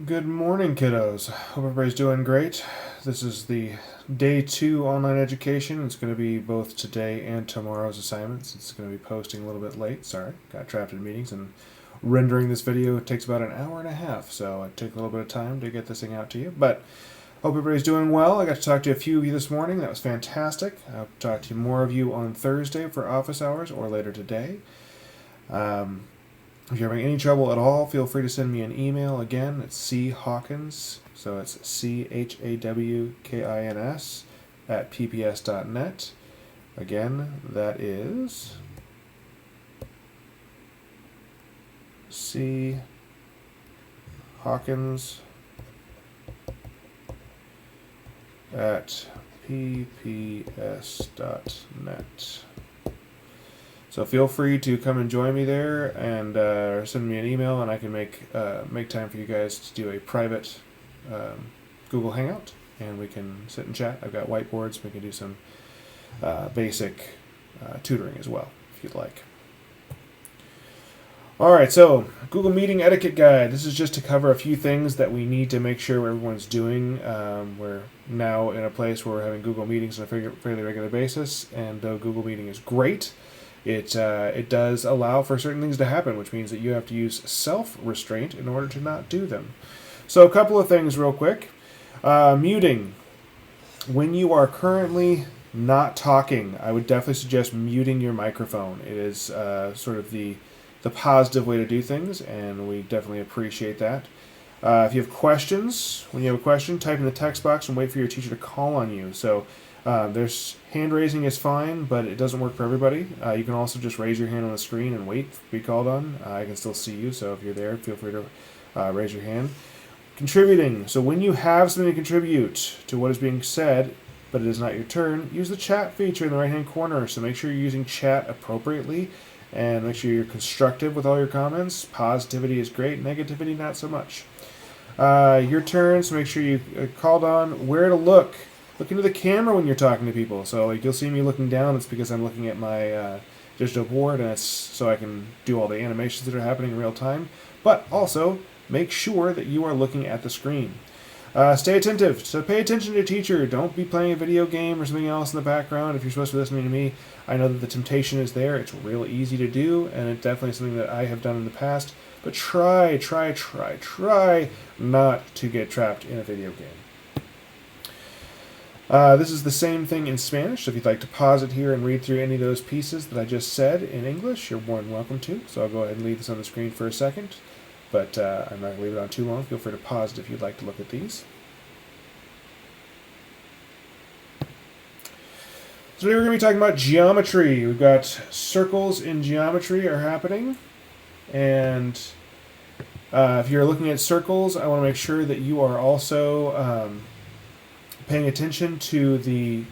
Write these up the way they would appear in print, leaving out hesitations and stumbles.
Good morning, kiddos. Hope everybody's doing great. This is the day 2 online education. It's going to be both today and tomorrow's assignments. It's going to be posting a little bit late. Sorry, got trapped in meetings, and rendering this video takes about an hour and a half, so it took a little bit of time to get this thing out to you. But hope everybody's doing well. I got to talk to a few of you this morning. That was fantastic. I'll talk to more of you on Thursday for office hours or later today. If you're having any trouble at all, feel free to send me an email. Again, it's chawkins, so it's CHAWKINS @pps.net. Again, that is C Hawkins @pps.net. So feel free to come and join me there, and send me an email, and I can make time for you guys to do a private Google Hangout, and we can sit and chat. I've got whiteboards. We can do some basic tutoring as well, if you'd like. All right, so Google Meeting Etiquette Guide. This is just to cover a few things that we need to make sure everyone's doing. We're now in a place where we're having Google Meetings on a fairly regular basis, and though Google Meeting is great, it does allow for certain things to happen, which means that you have to use self-restraint in order to not do them. So a couple of things real quick. Muting. When you are currently not talking, I would definitely suggest muting your microphone. It is sort of the positive way to do things, and we definitely appreciate that. If you have questions, when you have a question, type in the text box and wait for your teacher to call on you. So there's hand raising is fine, but it doesn't work for everybody. You can also just raise your hand on the screen and wait to be called on. I can still see you, so if you're there, feel free to raise your hand. Contributing. So when you have something to contribute to what is being said, but it is not your turn, use the chat feature in the right-hand corner. So make sure you're using chat appropriately, and make sure you're constructive with all your comments. Positivity is great, negativity not so much. Your turn, so make sure you called on. Where to look. Look into the camera when you're talking to people. So like, you'll see me looking down. It's because I'm looking at my digital board, and it's so I can do all the animations that are happening in real time. But also, make sure that you are looking at the screen. Stay attentive. So pay attention to your teacher. Don't be playing a video game or something else in the background. If you're supposed to be listening to me, I know that the temptation is there. It's real easy to do, and it's definitely something that I have done in the past. But try not to get trapped in a video game. This is the same thing in Spanish, so if you'd like to pause it here and read through any of those pieces that I just said in English, you're more than welcome to. So I'll go ahead and leave this on the screen for a second, but I'm not going to leave it on too long. Feel free to pause it if you'd like to look at these. So today we're going to be talking about geometry. We've got circles in geometry are happening, and if you're looking at circles, I want to make sure that you are also paying attention to the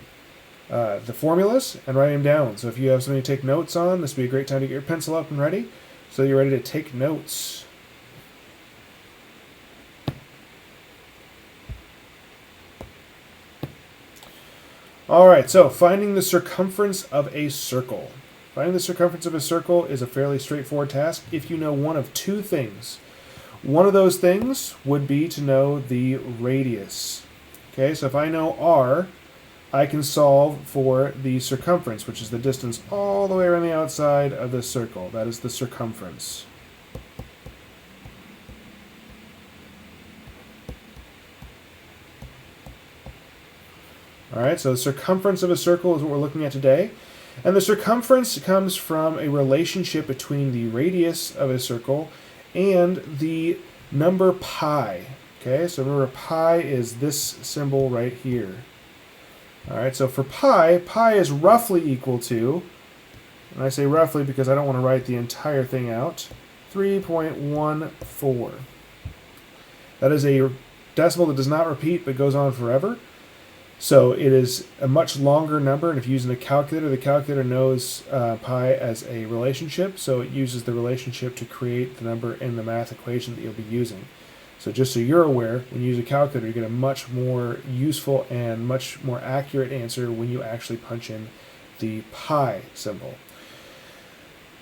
formulas and writing them down. So if you have something to take notes on, this would be a great time to get your pencil up and ready, so you're ready to take notes. Alright, so finding the circumference of a circle. Finding the circumference of a circle is a fairly straightforward task if you know one of two things. One of those things would be to know the radius. Okay, so if I know r, I can solve for the circumference, which is the distance all the way around the outside of the circle. That is the circumference. All right, so the circumference of a circle is what we're looking at today. And the circumference comes from a relationship between the radius of a circle and the number pi. Okay, so remember pi is this symbol right here. All right, so for pi is roughly equal to, and I say roughly because I don't want to write the entire thing out, 3.14. That is a decimal that does not repeat but goes on forever. So it is a much longer number, and if you're using a calculator, the calculator knows pi as a relationship, so it uses the relationship to create the number in the math equation that you'll be using. So just so you're aware, when you use a calculator, you get a much more useful and much more accurate answer when you actually punch in the pi symbol.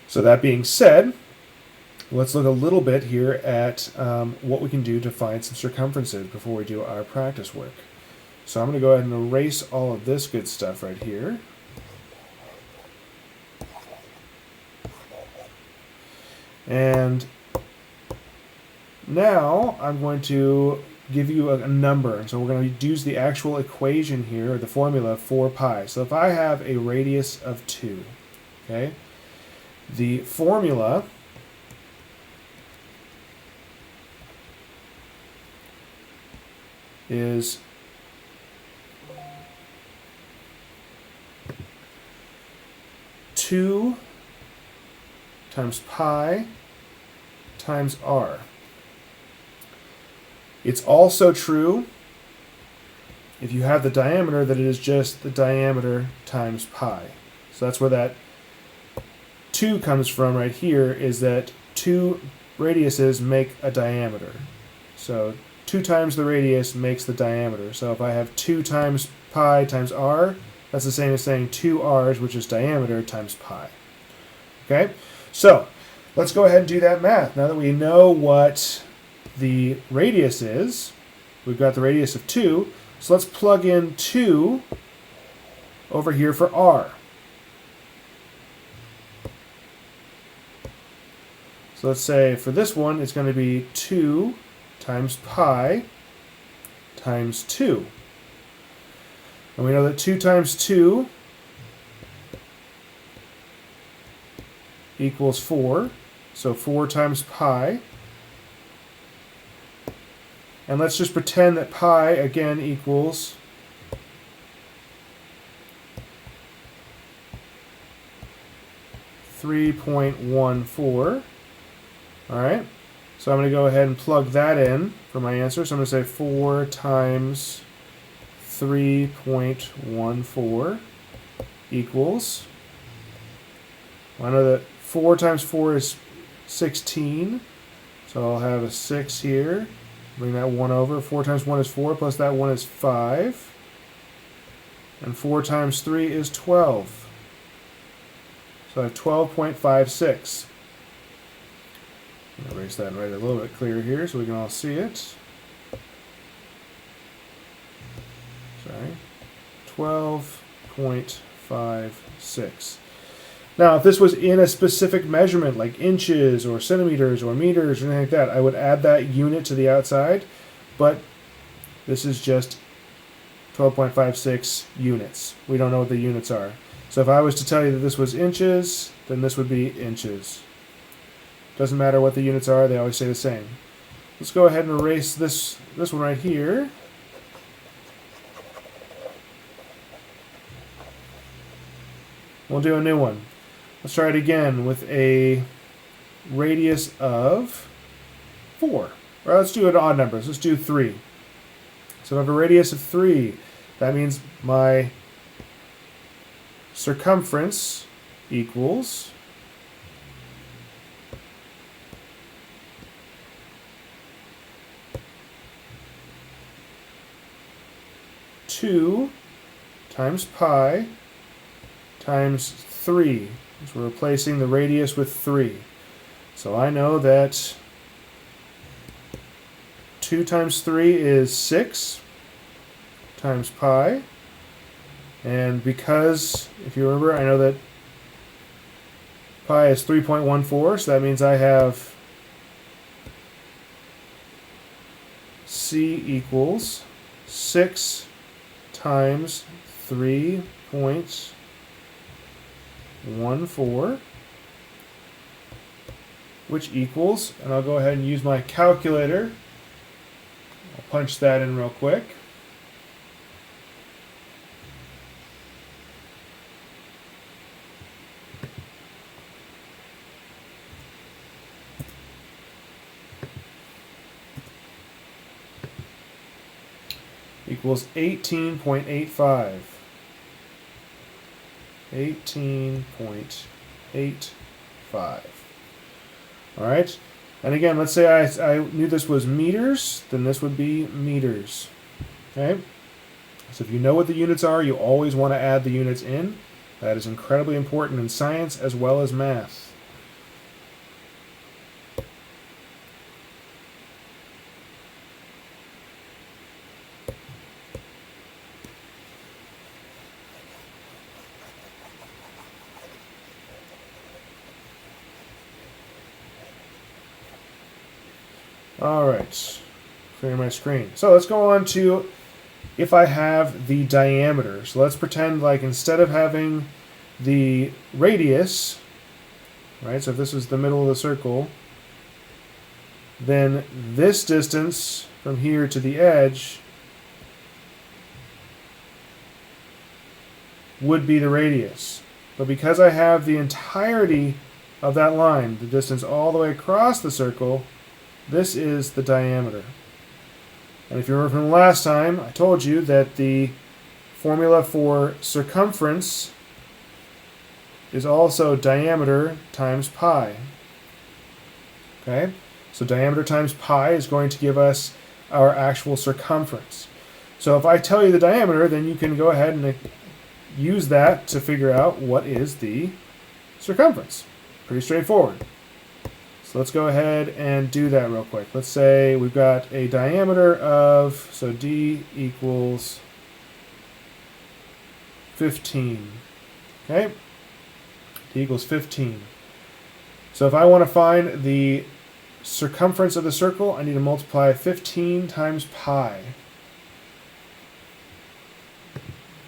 So that being said, let's look a little bit here at what we can do to find some circumferences before we do our practice work. So I'm going to go ahead and erase all of this good stuff right here. And now I'm going to give you a number. So we're going to use the actual equation here, or the formula for pi. So if I have a radius of 2, okay, the formula is two times pi times r. It's also true if you have the diameter that it is just the diameter times pi. So that's where that 2 comes from right here, is that 2 radiuses make a diameter. So 2 times the radius makes the diameter. So if I have 2 times pi times r, that's the same as saying 2 r's, which is diameter, times pi. Okay? So let's go ahead and do that math. Now that we know what the radius is, we've got the radius of 2, so let's plug in 2 over here for r. So let's say for this one, it's going to be 2 times pi times 2. And we know that 2 times 2 equals 4. So 4 times pi. And let's just pretend that pi, again, equals 3.14. All right. So I'm going to go ahead and plug that in for my answer. So I'm going to say 4 times 3.14 equals, I know that 4 times 4 is 16. So I'll have a 6 here. Bring that 1 over. 4 times 1 is 4, plus that 1 is 5. And 4 times 3 is 12. So I have 12.56. Erase that and write it a little bit clearer here so we can all see it. Sorry. 12.56. Now, if this was in a specific measurement, like inches or centimeters or meters or anything like that, I would add that unit to the outside, but this is just 12.56 units. We don't know what the units are. So if I was to tell you that this was inches, then this would be inches. Doesn't matter what the units are, they always say the same. Let's go ahead and erase this one right here. We'll do a new one. Let's try it again with a radius of 4. Or let's do it odd numbers. Let's do 3. So I have a radius of 3. That means my circumference equals 2 times pi times 3. So we're replacing the radius with 3. So I know that 2 times 3 is 6 times pi. And because, if you remember, I know that pi is 3.14, so that means I have C equals 6 times 3.14, which equals, and I'll go ahead and use my calculator. I'll punch that in real quick. Equals 18.85. 18.85. All right. And again, let's say I knew this was meters, then this would be meters. Okay. So if you know what the units are, you always want to add the units in. That is incredibly important in science as well as math. All right, clear my screen. So let's go on to if I have the diameter. So let's pretend like instead of having the radius, right, so if this was the middle of the circle, then this distance from here to the edge would be the radius. But because I have the entirety of that line, the distance all the way across the circle, this is the diameter. And if you remember from last time, I told you that the formula for circumference is also diameter times pi. Okay? So diameter times pi is going to give us our actual circumference. So if I tell you the diameter, then you can go ahead and use that to figure out what is the circumference. Pretty straightforward. So let's go ahead and do that real quick. Let's say we've got a diameter of, so d equals 15. Okay? D equals 15. So if I want to find the circumference of the circle, I need to multiply 15 times pi. So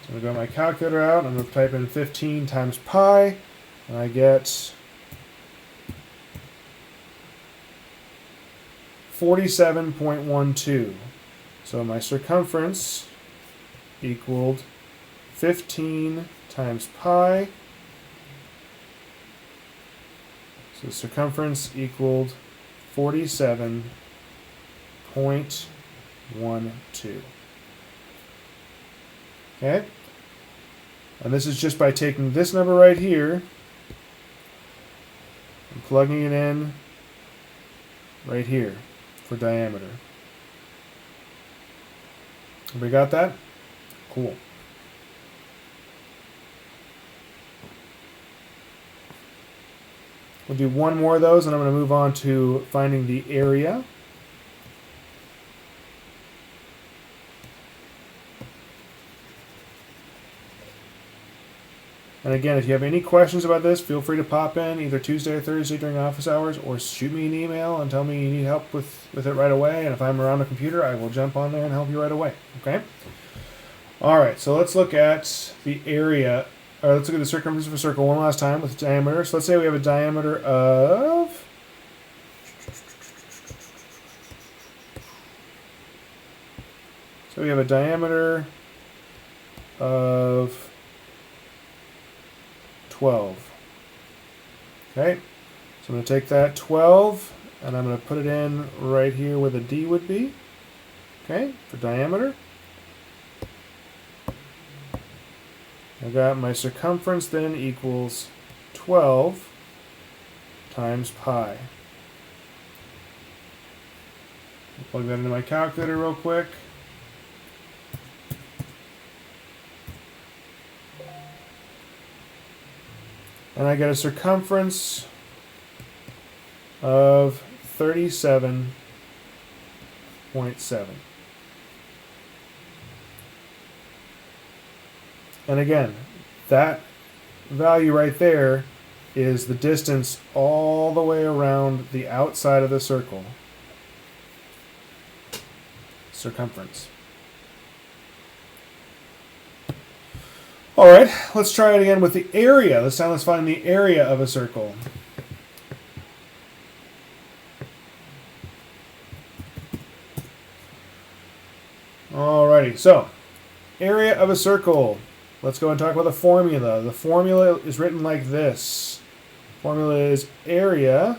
I'm going to go my calculator out, I'm going to type in 15 times pi, and I get 47.12. So my circumference equaled 15 times pi. So the circumference equaled 47.12. Okay? And this is just by taking this number right here and plugging it in right here for diameter. Everybody got that? Cool. We'll do one more of those and I'm going to move on to finding the area. And again, if you have any questions about this, feel free to pop in either Tuesday or Thursday during office hours, or shoot me an email and tell me you need help with it right away. And if I'm around the computer, I will jump on there and help you right away. Okay? All right, so let's look at the area, or let's look at the circumference of a circle one last time with diameter. So let's say we have a diameter of, so we have a diameter of 12. Okay, so I'm going to take that 12 and I'm going to put it in right here where the D would be. Okay, for diameter. I got my circumference then equals 12 times pi. I'll plug that into my calculator real quick. And I get a circumference of 37.7. And again, that value right there is the distance all the way around the outside of the circle. Circumference. All right, let's try it again with the area. This time let's find the area of a circle. Alrighty, so area of a circle. Let's go and talk about the formula. The formula is written like this. Formula is area,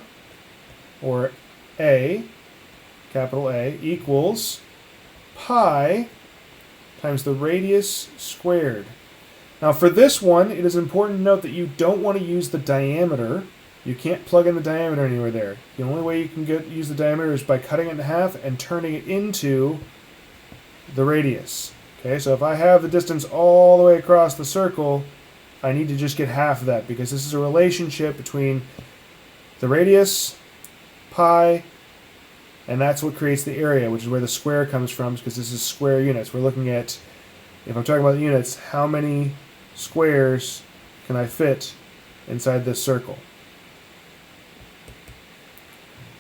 or A, capital A, equals pi times the radius squared. Now for this one, it is important to note that you don't want to use the diameter. You can't plug in the diameter anywhere there. The only way you can use the diameter is by cutting it in half and turning it into the radius. Okay, so if I have the distance all the way across the circle, I need to just get half of that because this is a relationship between the radius, pi, and that's what creates the area, which is where the square comes from because this is square units. We're looking at, if I'm talking about the units, how many squares can I fit inside this circle?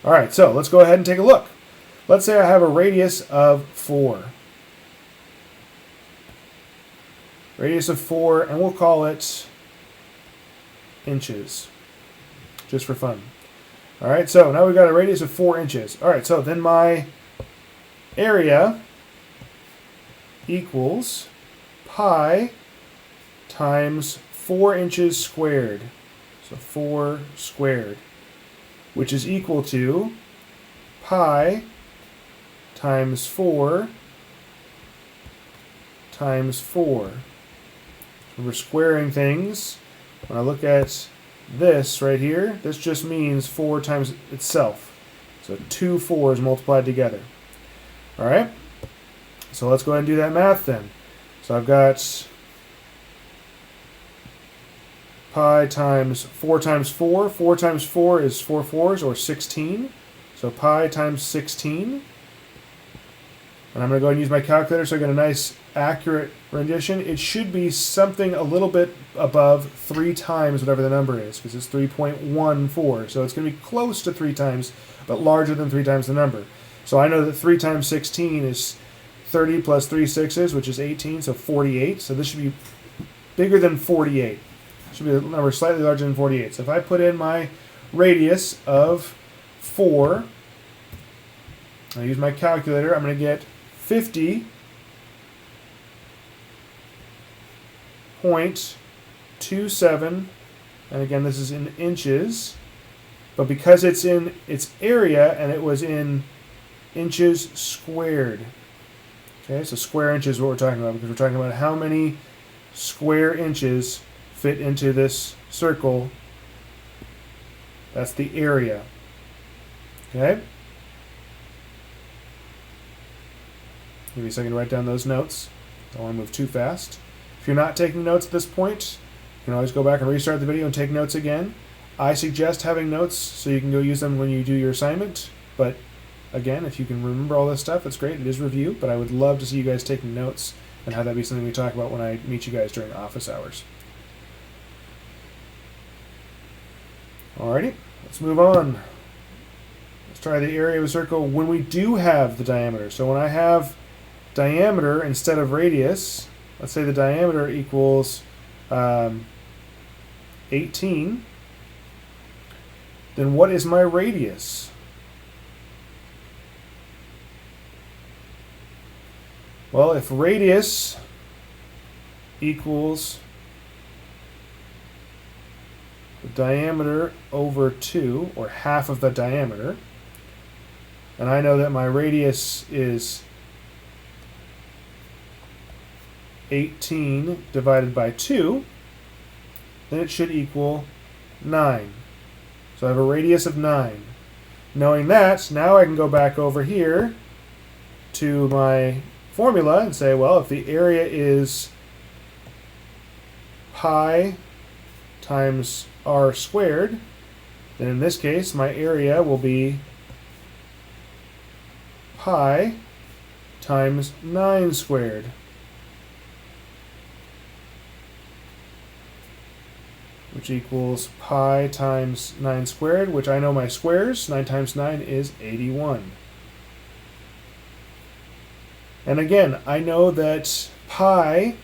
All right, so let's go ahead and take a look. let's say I have a radius of 4. Radius of 4, and we'll call it inches, just for fun. All right, so now we've got a radius of 4 inches. All right, so then my area equals pi times 4 inches squared. So 4 squared, which is equal to pi times 4 times 4. So we're squaring things. When I look at this right here, this just means 4 times itself. So 2 4s multiplied together. All right? So let's go ahead and do that math then. So I've got pi times 4 times 4. 4 times 4 is 4 4s, or 16. So pi times 16. And I'm going to go ahead and use my calculator so I get a nice accurate rendition. It should be something a little bit above 3 times whatever the number is, because it's 3.14. So it's going to be close to 3 times, but larger than 3 times the number. So I know that 3 times 16 is 30 plus 3 6s, which is 18, so 48. So this should be bigger than 48. It should be a number slightly larger than 48. So if I put in my radius of 4, I use my calculator, I'm going to get 50.27, and again this is in inches, but because it's in its area and it was in inches squared. Okay, so square inches is what we're talking about, because we're talking about how many square inches fit into this circle. That's the area. Okay? Give me a second to write down those notes. Don't want to move too fast. If you're not taking notes at this point, you can always go back and restart the video and take notes again. I suggest having notes so you can go use them when you do your assignment. But again, if you can remember all this stuff, it's great. It is review, but I would love to see you guys taking notes and have that be something we talk about when I meet you guys during office hours. Alrighty, let's move on. Let's try the area of a circle when we do have the diameter. So when I have diameter instead of radius, let's say the diameter equals 18, then what is my radius? Well, if radius equals the diameter over 2, or half of the diameter, and I know that my radius is 18 divided by 2, then it should equal 9. So I have a radius of 9. Knowing that, now I can go back over here to my formula and say, well, if the area is pi times r squared, then in this case my area will be pi times 9 squared. Which equals pi times 9 squared, which I know my squares. 9 times 9 is 81. And again, I know that pi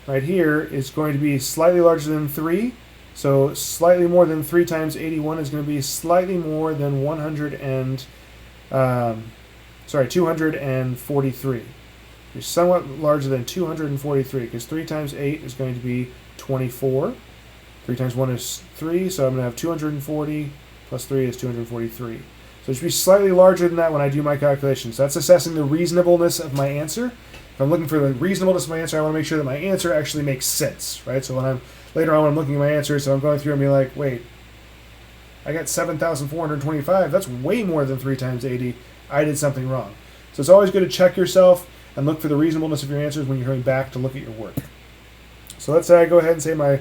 right here is going to be slightly larger than 3. So slightly more than 3 times 81 is going to be slightly more than 243. It's somewhat larger than 243, because 3 times 8 is going to be 24. 3 times 1 is 3, so I'm going to have 240 plus 3 is 243. So it should be slightly larger than that when I do my calculations. So that's assessing the reasonableness of my answer. If I'm looking for the reasonableness of my answer, I want to make sure that my answer actually makes sense, right? So when later on when I'm looking at my answers, so I'm going through and be like, wait, I got 7,425. That's way more than 3 times 80. I did something wrong. So it's always good to check yourself and look for the reasonableness of your answers when you're going back to look at your work. So let's say I go ahead and say my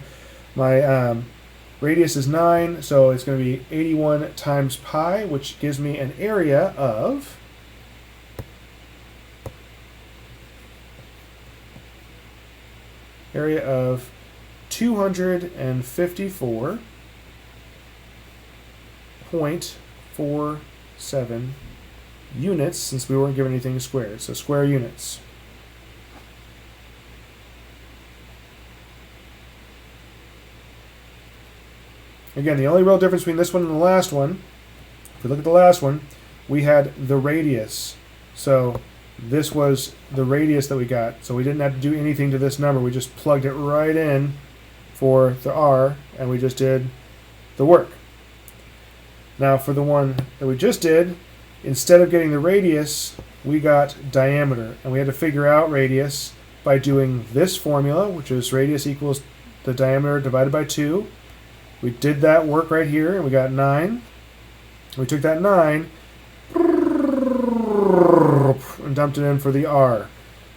radius is 9, so it's going to be 81 times pi, which gives me an area of 254.46 0.47 units, since we weren't given anything squared. So square units. Again, the only real difference between this one and the last one, if we look at the last one, we had the radius. So this was the radius that we got. So we didn't have to do anything to this number. We just plugged it right in for the r, and we just did the work. Now for the one that we just did, instead of getting the radius, we got diameter. And we had to figure out radius by doing this formula, which is radius equals the diameter divided by 2. We did that work right here, and we got 9. We took that 9 and dumped it in for the r.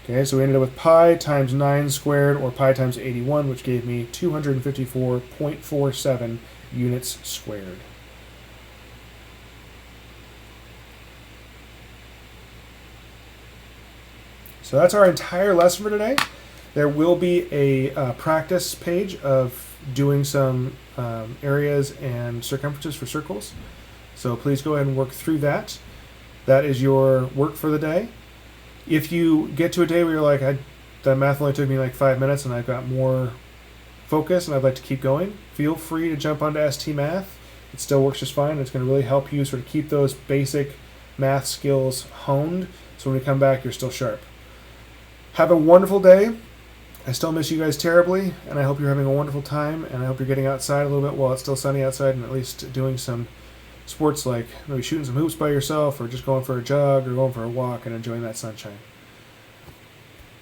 Okay, so we ended up with pi times 9 squared, or pi times 81, which gave me 254.47 units squared. So that's our entire lesson for today. There will be a practice page of doing some areas and circumferences for circles. So please go ahead and work through that. That is your work for the day. If you get to a day where you're like, that math only took me like 5 minutes and I've got more focus and I'd like to keep going, feel free to jump onto ST Math. It still works just fine. It's going to really help you sort of keep those basic math skills honed, so when we come back, you're still sharp. Have a wonderful day. I still miss you guys terribly, and I hope you're having a wonderful time, and I hope you're getting outside a little bit while it's still sunny outside, and at least doing some sports like maybe shooting some hoops by yourself, or just going for a jog, or going for a walk and enjoying that sunshine.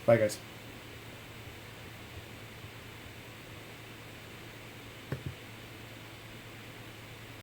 Bye, guys.